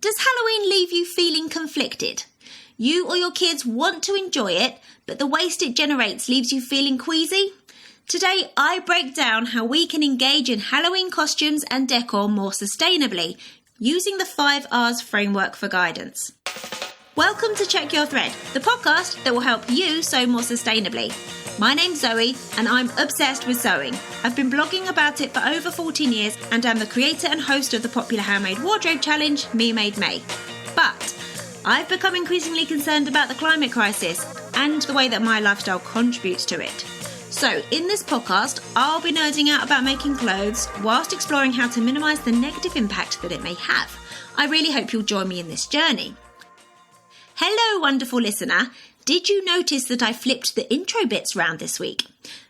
Does Halloween leave you feeling conflicted? You or your kids want to enjoy it, but the waste it generates leaves you feeling queasy? Today, I break down how we can engage in Halloween costumes and decor more sustainably, using the 5 R's framework for guidance. Welcome to Check Your Thread, the podcast that will help you sew more sustainably. My name's Zoe, and I'm obsessed with sewing. I've been blogging about it for over 14 years, and I'm the creator and host of the popular handmade wardrobe challenge, Me Made May. But I've become increasingly concerned about the climate crisis and the way that my lifestyle contributes to it. So in this podcast, I'll be nerding out about making clothes whilst exploring how to minimise the negative impact that it may have. I really hope you'll join me in this journey. Hello, wonderful listener. Did you notice that I flipped the intro bits round this week?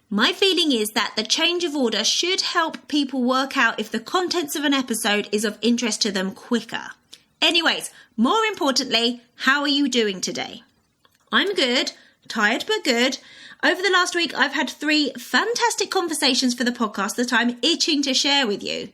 My feeling is that the change of order should help people work out if the contents of an episode is of interest to them quicker. Anyways, more importantly, how are you doing today? I'm good, tired but good. Over the last week, I've had 3 fantastic conversations for the podcast that I'm itching to share with you.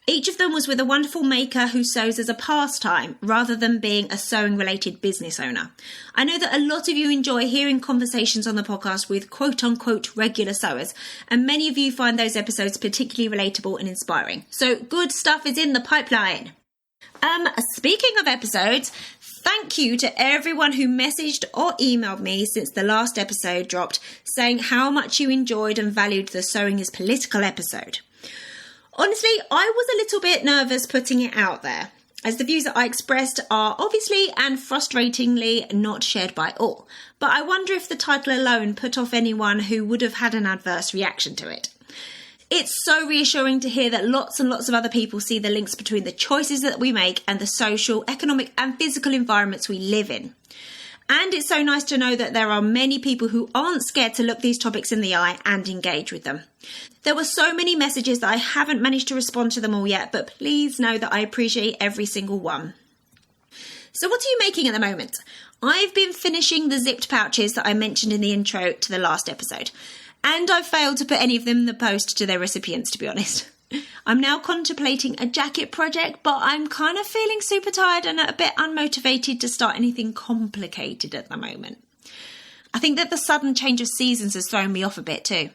Each of them was with a wonderful maker who sews as a pastime rather than being a sewing-related business owner. I know that a lot of you enjoy hearing conversations on the podcast with quote-unquote regular sewers, and many of you find those episodes particularly relatable and inspiring. So good stuff is in the pipeline. Speaking of episodes, thank you to everyone who messaged or emailed me since the last episode dropped, saying how much you enjoyed and valued the Sewing is Political episode. Honestly, I was a little bit nervous putting it out there, as the views that I expressed are obviously and frustratingly not shared by all. But I wonder if the title alone put off anyone who would have had an adverse reaction to it. It's so reassuring to hear that lots and lots of other people see the links between the choices that we make and the social, economic and physical environments we live in. And it's so nice to know that there are many people who aren't scared to look these topics in the eye and engage with them. There were so many messages that I haven't managed to respond to them all yet, but please know that I appreciate every single one. So what are you making at the moment? I've been finishing the zipped pouches that I mentioned in the intro to the last episode, and I've failed to put any of them in the post to their recipients, to be honest. I'm now contemplating a jacket project, but I'm kind of feeling super tired and a bit unmotivated to start anything complicated at the moment. I think that the sudden change of seasons has thrown me off a bit too.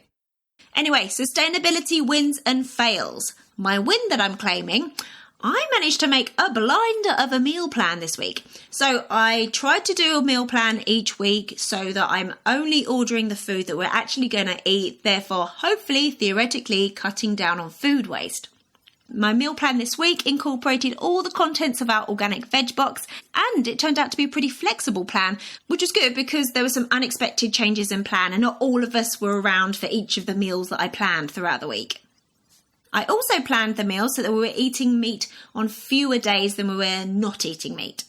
Anyway, sustainability wins and fails. My win that I'm claiming, I managed to make a blinder of a meal plan this week. So I tried to do a meal plan each week so that I'm only ordering the food that we're actually going to eat, therefore hopefully, theoretically, cutting down on food waste. My meal plan this week incorporated all the contents of our organic veg box, and it turned out to be a pretty flexible plan, which was good because there were some unexpected changes in plan and not all of us were around for each of the meals that I planned throughout the week. I also planned the meals so that we were eating meat on fewer days than we were not eating meat.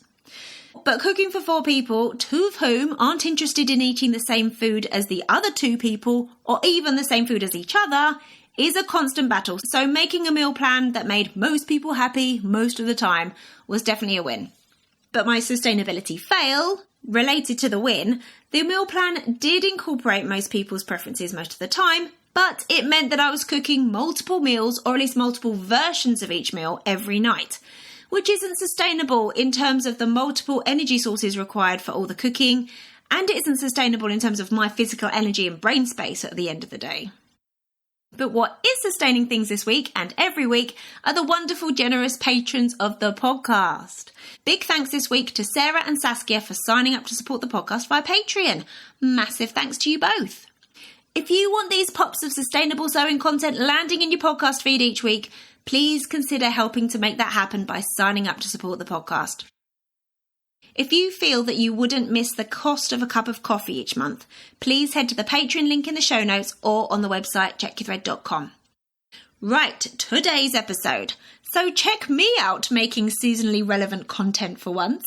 But cooking for 4 people, 2 of whom aren't interested in eating the same food as the other 2 people, or even the same food as each other, is a constant battle. So making a meal plan that made most people happy most of the time was definitely a win. But my sustainability fail, related to the win, the meal plan did incorporate most people's preferences most of the time, but it meant that I was cooking multiple meals, or at least multiple versions of each meal, every night, which isn't sustainable in terms of the multiple energy sources required for all the cooking, and it isn't sustainable in terms of my physical energy and brain space at the end of the day. But what is sustaining things this week and every week are the wonderful, generous patrons of the podcast. Big thanks this week to Sarah and Saskia for signing up to support the podcast via Patreon. Massive thanks to you both. If you want these pops of sustainable sewing content landing in your podcast feed each week, please consider helping to make that happen by signing up to support the podcast. If you feel that you wouldn't miss the cost of a cup of coffee each month, please head to the Patreon link in the show notes or on the website checkyourthread.com. Right, today's episode. So check me out making seasonally relevant content for once.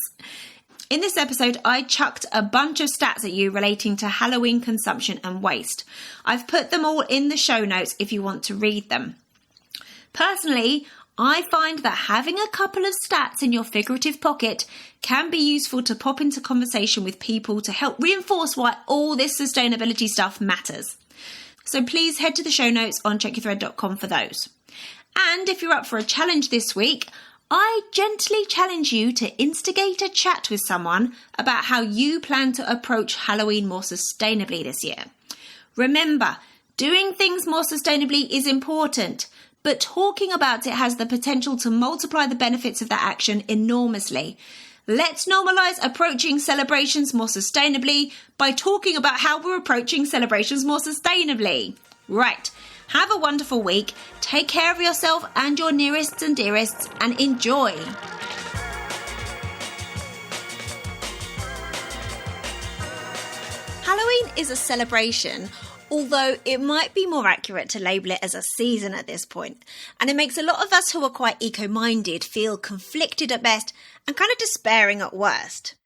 In this episode, I chucked a bunch of stats at you relating to Halloween consumption and waste. I've put them all in the show notes if you want to read them. Personally, I find that having a couple of stats in your figurative pocket can be useful to pop into conversation with people to help reinforce why all this sustainability stuff matters. So please head to the show notes on checkyourthread.com for those. And if you're up for a challenge this week, I gently challenge you to instigate a chat with someone about how you plan to approach Halloween more sustainably this year. Remember, doing things more sustainably is important, but talking about it has the potential to multiply the benefits of that action enormously. Let's normalise approaching celebrations more sustainably by talking about how we're approaching celebrations more sustainably. Right. Have a wonderful week, take care of yourself and your nearest and dearests, and enjoy! Halloween is a celebration, although it might be more accurate to label it as a season at this point. And it makes a lot of us who are quite eco-minded feel conflicted at best and kind of despairing at worst.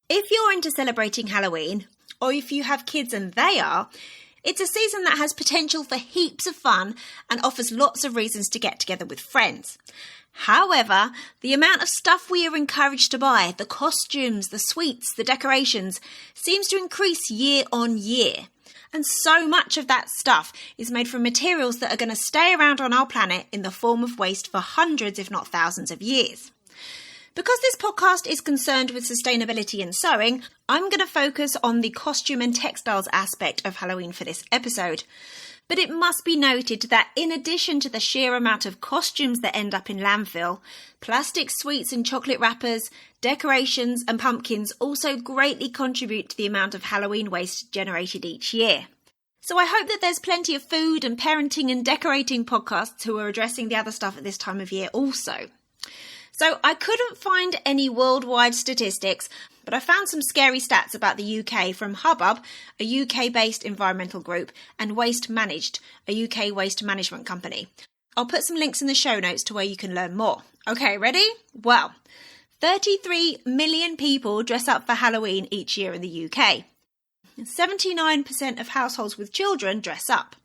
If you're into celebrating Halloween, or if you have kids and they are, it's a season that has potential for heaps of fun and offers lots of reasons to get together with friends. However, the amount of stuff we are encouraged to buy, the costumes, the sweets, the decorations, seems to increase year on year. And so much of that stuff is made from materials that are going to stay around on our planet in the form of waste for hundreds, if not thousands of years. Because this podcast is concerned with sustainability and sewing, I'm going to focus on the costume and textiles aspect of Halloween for this episode. But it must be noted that in addition to the sheer amount of costumes that end up in landfill, plastic sweets and chocolate wrappers, decorations and pumpkins also greatly contribute to the amount of Halloween waste generated each year. So I hope that there's plenty of food and parenting and decorating podcasts who are addressing the other stuff at this time of year also. So I couldn't find any worldwide statistics, but I found some scary stats about the UK from Hubbub, a UK-based environmental group, and Waste Managed, a UK waste management company. I'll put some links in the show notes to where you can learn more. Okay, ready? Well, 33 million people dress up for Halloween each year in the UK. 79% of households with children dress up.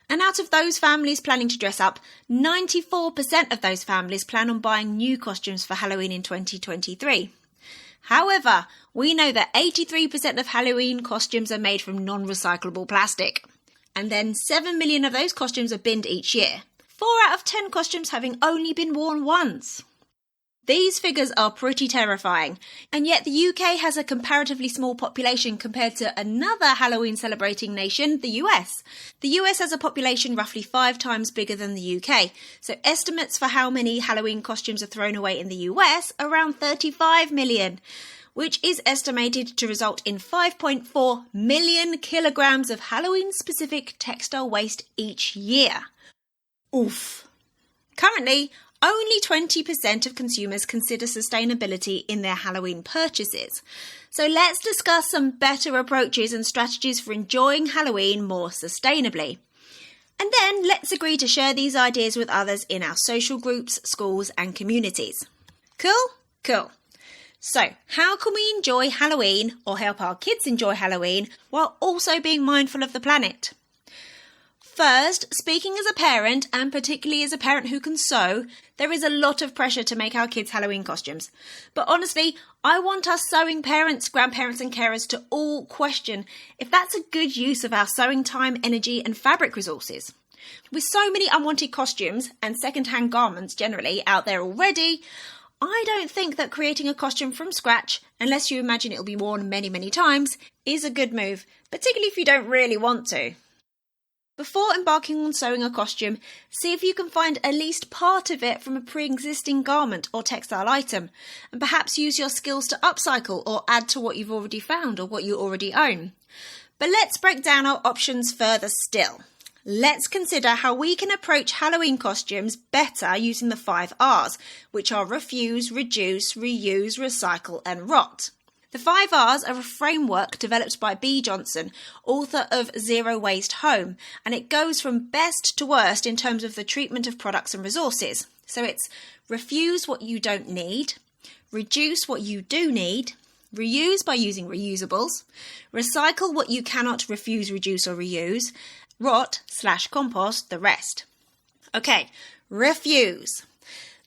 And out of those families planning to dress up, 94% of those families plan on buying new costumes for Halloween in 2023. However, we know that 83% of Halloween costumes are made from non-recyclable plastic. And then 7 million of those costumes are binned each year. 4 out of 10 costumes having only been worn once. These figures are pretty terrifying, and yet the UK has a comparatively small population compared to another Halloween celebrating nation, the US. The US has a population roughly 5 times bigger than the UK, so estimates for how many Halloween costumes are thrown away in the US are around 35 million, which is estimated to result in 5.4 million kilograms of Halloween-specific textile waste each year. Oof. Currently, only 20% of consumers consider sustainability in their Halloween purchases. So let's discuss some better approaches and strategies for enjoying Halloween more sustainably. And then let's agree to share these ideas with others in our social groups, schools and communities. Cool? Cool. So, how can we enjoy Halloween or help our kids enjoy Halloween while also being mindful of the planet? First, speaking as a parent, and particularly as a parent who can sew, there is a lot of pressure to make our kids' Halloween costumes. But honestly, I want us sewing parents, grandparents and carers to all question if that's a good use of our sewing time, energy and fabric resources. With so many unwanted costumes and second-hand garments generally out there already, I don't think that creating a costume from scratch, unless you imagine it'll be worn many, many times, is a good move, particularly if you don't really want to. Before embarking on sewing a costume, see if you can find at least part of it from a pre-existing garment or textile item, and perhaps use your skills to upcycle or add to what you've already found or what you already own. But let's break down our options further still. Let's consider how we can approach Halloween costumes better using the 5 R's, which are refuse, reduce, reuse, recycle and rot. The 5 R's are a framework developed by B. Johnson, author of Zero Waste Home, and it goes from best to worst in terms of the treatment of products and resources. So it's refuse what you don't need, reduce what you do need, reuse by using reusables, recycle what you cannot refuse, reduce or reuse, rot/compost the rest. Okay, refuse.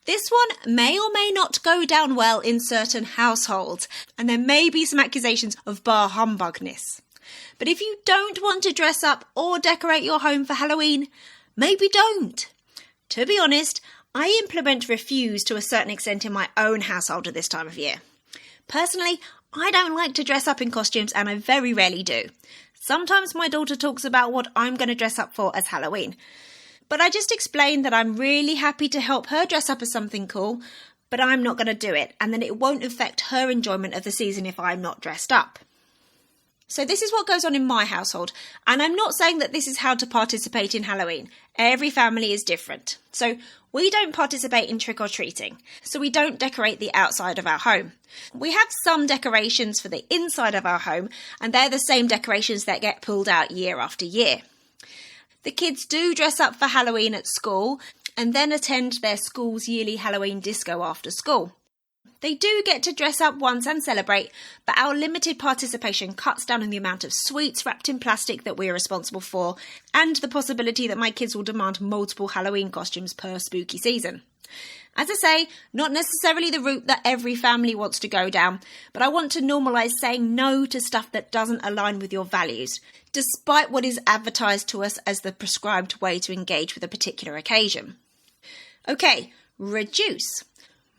This one may or may not go down well in certain households, and there may be some accusations of bar humbugness. But if you don't want to dress up or decorate your home for Halloween, maybe don't. To be honest, I implement refuse to a certain extent in my own household at this time of year. Personally, I don't like to dress up in costumes, and I very rarely do. Sometimes my daughter talks about what I'm going to dress up for as Halloween. But I just explain that I'm really happy to help her dress up as something cool, but I'm not going to do it, and then it won't affect her enjoyment of the season if I'm not dressed up. So this is what goes on in my household, and I'm not saying that this is how to participate in Halloween. Every family is different. So we don't participate in trick-or-treating, so we don't decorate the outside of our home. We have some decorations for the inside of our home, and they're the same decorations that get pulled out year after year. The kids do dress up for Halloween at school, and then attend their school's yearly Halloween disco after school. They do get to dress up once and celebrate, but our limited participation cuts down on the amount of sweets wrapped in plastic that we're responsible for, and the possibility that my kids will demand multiple Halloween costumes per spooky season. As I say, not necessarily the route that every family wants to go down, but I want to normalise saying no to stuff that doesn't align with your values, despite what is advertised to us as the prescribed way to engage with a particular occasion. Okay, reduce.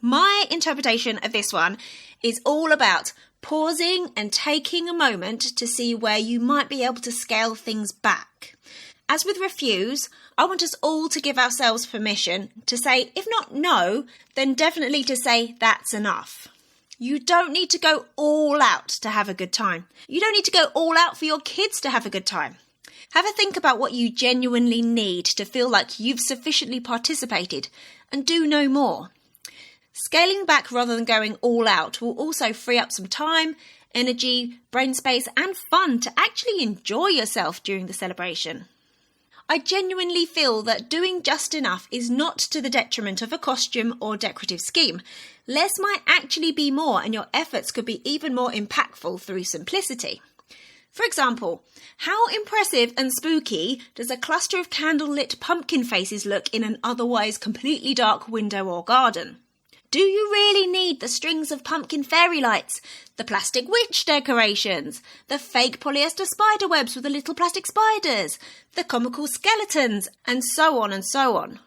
My interpretation of this one is all about pausing and taking a moment to see where you might be able to scale things back. As with refuse, I want us all to give ourselves permission to say, if not no, then definitely to say that's enough. You don't need to go all out to have a good time. You don't need to go all out for your kids to have a good time. Have a think about what you genuinely need to feel like you've sufficiently participated, and do no more. Scaling back rather than going all out will also free up some time, energy, brain space, and fun to actually enjoy yourself during the celebration. I genuinely feel that doing just enough is not to the detriment of a costume or decorative scheme. Less might actually be more, and your efforts could be even more impactful through simplicity. For example, how impressive and spooky does a cluster of candle-lit pumpkin faces look in an otherwise completely dark window or garden? Do you really need the strings of pumpkin fairy lights, the plastic witch decorations, the fake polyester spider webs with the little plastic spiders, the comical skeletons, and so on and so on?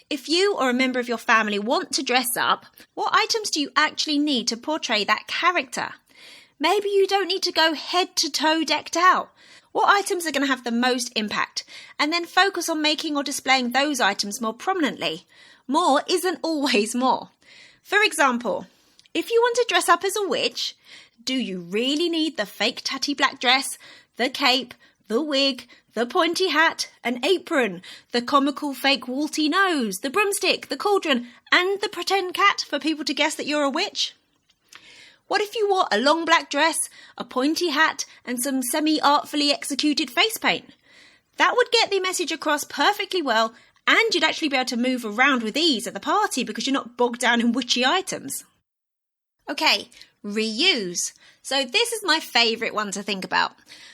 If you or a member of your family want to dress up, what items do you actually need to portray that character? Maybe you don't need to go head to toe decked out. What items are going to have the most impact? And then focus on making or displaying those items more prominently. More isn't always more. For example, if you want to dress up as a witch, do you really need the fake tatty black dress, the cape, the wig, the pointy hat, an apron, the comical fake walty nose, the broomstick, the cauldron, and the pretend cat for people to guess that you're a witch? What if you wore a long black dress, a pointy hat, and some semi-artfully executed face paint? That would get the message across perfectly well, and you'd actually be able to move around with ease at the party because you're not bogged down in witchy items. Okay, reuse. So this is my favourite one to think about.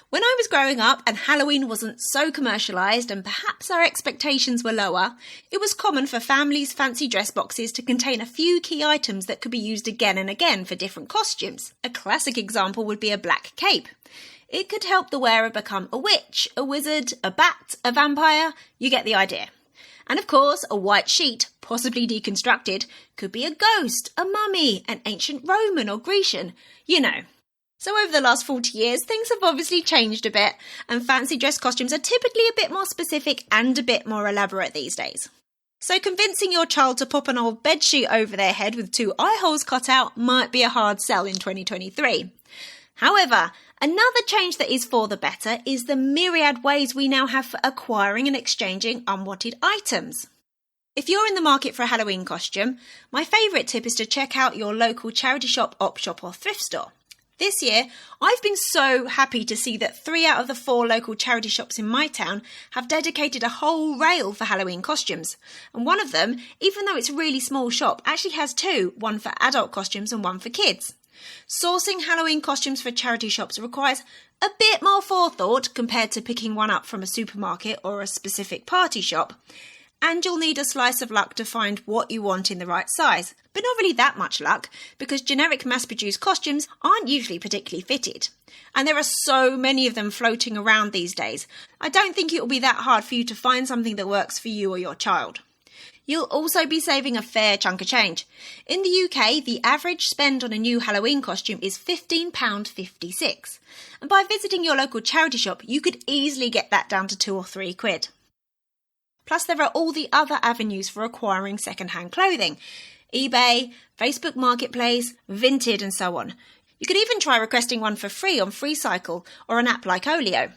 When I was growing up and Halloween wasn't so commercialised and perhaps our expectations were lower, it was common for families' fancy dress boxes to contain a few key items that could be used again and again for different costumes. A classic example would be a black cape. It could help the wearer become a witch, a wizard, a bat, a vampire. You get the idea. And of course, a white sheet, possibly deconstructed, could be a ghost, a mummy, an ancient Roman or Grecian, you know. So over the last 40 years, things have obviously changed a bit, and fancy dress costumes are typically a bit more specific and a bit more elaborate these days. So convincing your child to pop an old bedsheet over their head with 2 eye holes cut out might be a hard sell in 2023. However, another change that is for the better is the myriad ways we now have for acquiring and exchanging unwanted items. If you're in the market for a Halloween costume, my favourite tip is to check out your local charity shop, op shop or thrift store. This year, I've been so happy to see that 3 out of the 4 local charity shops in my town have dedicated a whole rail for Halloween costumes. And one of them, even though it's a really small shop, actually has 2, one for adult costumes and one for kids. Sourcing Halloween costumes for charity shops requires a bit more forethought compared to picking one up from a supermarket or a specific party shop. And you'll need a slice of luck to find what you want in the right size. But not really that much luck, because generic mass-produced costumes aren't usually particularly fitted. And there are so many of them floating around these days. I don't think it will be that hard for you to find something that works for you or your child. You'll also be saving a fair chunk of change. In the UK, the average spend on a new Halloween costume is £15.56. And by visiting your local charity shop, you could easily get that down to £2 or £3. Plus, there are all the other avenues for acquiring second-hand clothing. eBay, Facebook Marketplace, Vinted and so on. You could even try requesting one for free on FreeCycle or an app like Olio.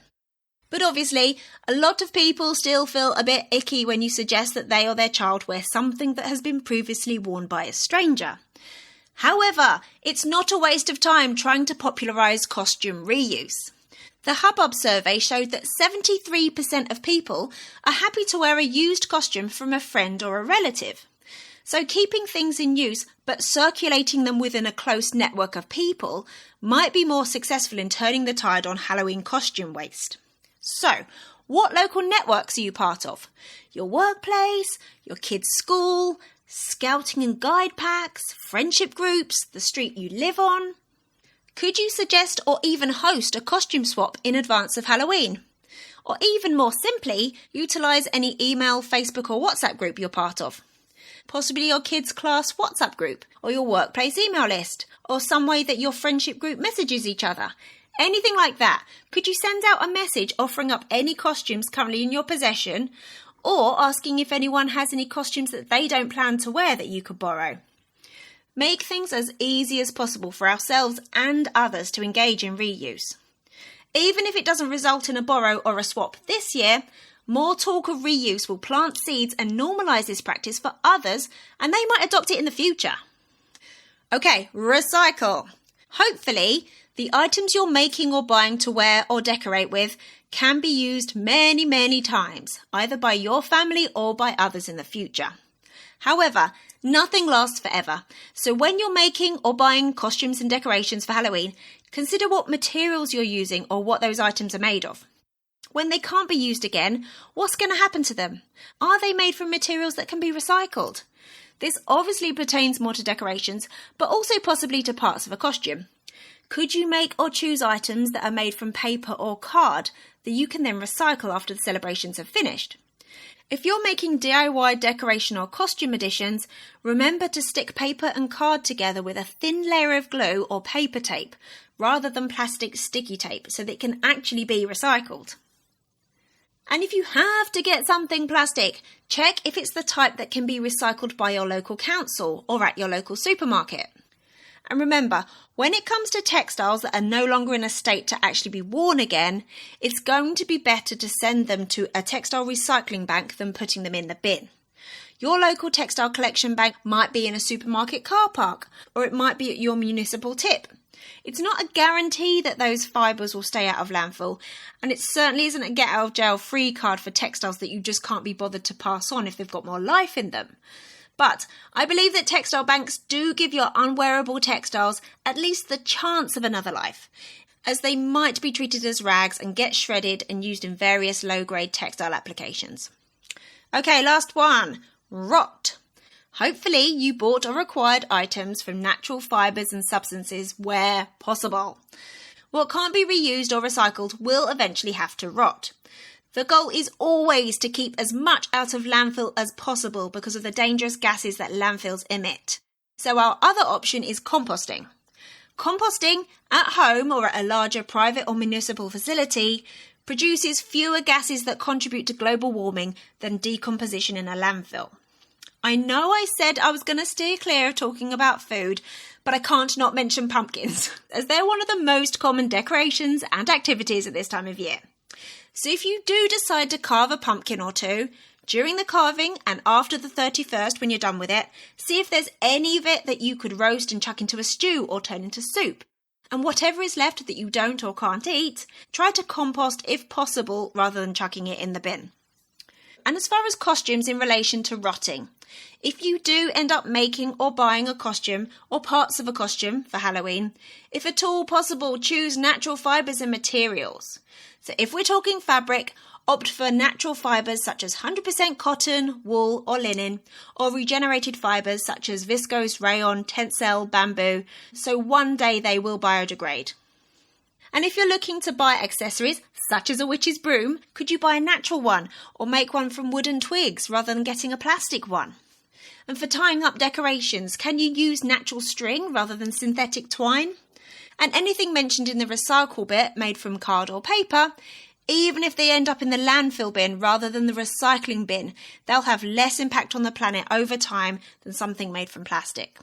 But obviously, a lot of people still feel a bit icky when you suggest that they or their child wear something that has been previously worn by a stranger. However, it's not a waste of time trying to popularise costume reuse. The Hubbub survey showed that 73% of people are happy to wear a used costume from a friend or a relative. So keeping things in use but circulating them within a close network of people might be more successful in turning the tide on Halloween costume waste. So, what local networks are you part of? Your workplace, your kids' school, scouting and guide packs, friendship groups, the street you live on? Could you suggest or even host a costume swap in advance of Halloween? Or even more simply, utilise any email, Facebook or WhatsApp group you're part of? Possibly your kids' class WhatsApp group, or your workplace email list, or some way that your friendship group messages each other. Anything like that. Could you send out a message offering up any costumes currently in your possession, or asking if anyone has any costumes that they don't plan to wear that you could borrow? Make things as easy as possible for ourselves and others to engage in reuse. Even if it doesn't result in a borrow or a swap this year, more talk of reuse will plant seeds and normalise this practice for others, and they might adopt it in the future. Okay, recycle. Hopefully, the items you're making or buying to wear or decorate with can be used many, many times, either by your family or by others in the future. However, nothing lasts forever, so when you're making or buying costumes and decorations for Halloween, consider what materials you're using or what those items are made of. When they can't be used again, what's going to happen to them? Are they made from materials that can be recycled? This obviously pertains more to decorations, but also possibly to parts of a costume. Could you make or choose items that are made from paper or card that you can then recycle after the celebrations have finished? If you're making DIY decoration or costume additions, remember to stick paper and card together with a thin layer of glue or paper tape, rather than plastic sticky tape, so that it can actually be recycled. And if you have to get something plastic, check if it's the type that can be recycled by your local council or at your local supermarket. And remember, when it comes to textiles that are no longer in a state to actually be worn again, it's going to be better to send them to a textile recycling bank than putting them in the bin. Your local textile collection bank might be in a supermarket car park, or it might be at your municipal tip. It's not a guarantee that those fibres will stay out of landfill, and it certainly isn't a get out of jail free card for textiles that you just can't be bothered to pass on if they've got more life in them. But I believe that textile banks do give your unwearable textiles at least the chance of another life, as they might be treated as rags and get shredded and used in various low-grade textile applications. Okay, last one. Rot. Hopefully you bought or acquired items from natural fibres and substances where possible. What can't be reused or recycled will eventually have to rot. The goal is always to keep as much out of landfill as possible because of the dangerous gases that landfills emit. So our other option is composting. Composting at home or at a larger private or municipal facility produces fewer gases that contribute to global warming than decomposition in a landfill. I know I said I was going to steer clear of talking about food, but I can't not mention pumpkins, as they're one of the most common decorations and activities at this time of year. So if you do decide to carve a pumpkin or two, during the carving and after the 31st when you're done with it, see if there's any of it that you could roast and chuck into a stew or turn into soup. And whatever is left that you don't or can't eat, try to compost if possible rather than chucking it in the bin. And as far as costumes in relation to rotting, if you do end up making or buying a costume or parts of a costume for Halloween, if at all possible, choose natural fibres and materials. So if we're talking fabric, opt for natural fibres such as 100% cotton, wool or linen, or regenerated fibres such as viscose, rayon, tencel, bamboo, so one day they will biodegrade. And if you're looking to buy accessories, such as a witch's broom, could you buy a natural one or make one from wood and twigs rather than getting a plastic one? And for tying up decorations, can you use natural string rather than synthetic twine? And anything mentioned in the recycle bit made from card or paper, even if they end up in the landfill bin rather than the recycling bin, they'll have less impact on the planet over time than something made from plastic.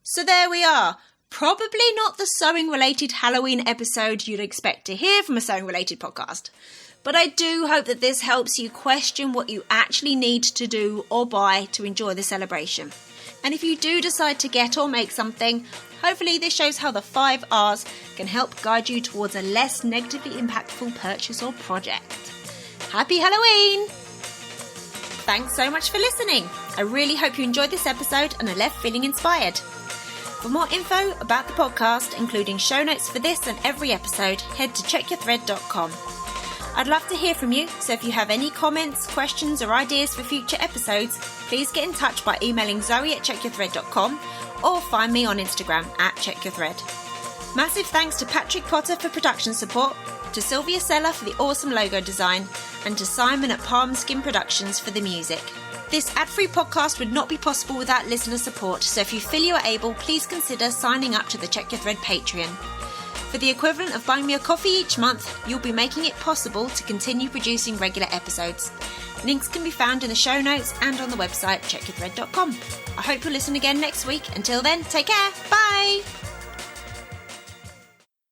So there we are. Probably not the sewing-related Halloween episode you'd expect to hear from a sewing-related podcast. But I do hope that this helps you question what you actually need to do or buy to enjoy the celebration. And if you do decide to get or make something, hopefully this shows how the 5 R's can help guide you towards a less negatively impactful purchase or project. Happy Halloween! Thanks so much for listening. I really hope you enjoyed this episode and are left feeling inspired. For more info about the podcast, including show notes for this and every episode, head to checkyourthread.com. I'd love to hear from you, so if you have any comments, questions or ideas for future episodes, please get in touch by emailing zoe@checkyourthread.com or find me on Instagram @checkyourthread. Massive thanks to Patrick Potter for production support, to Sylvia Seller for the awesome logo design, and to Simon at Palm Skin Productions for the music. This ad-free podcast would not be possible without listener support, so if you feel you are able, please consider signing up to the Check Your Thread Patreon. For the equivalent of buying me a coffee each month, you'll be making it possible to continue producing regular episodes. Links can be found in the show notes and on the website checkyourthread.com. I hope you'll listen again next week. Until then, take care. Bye!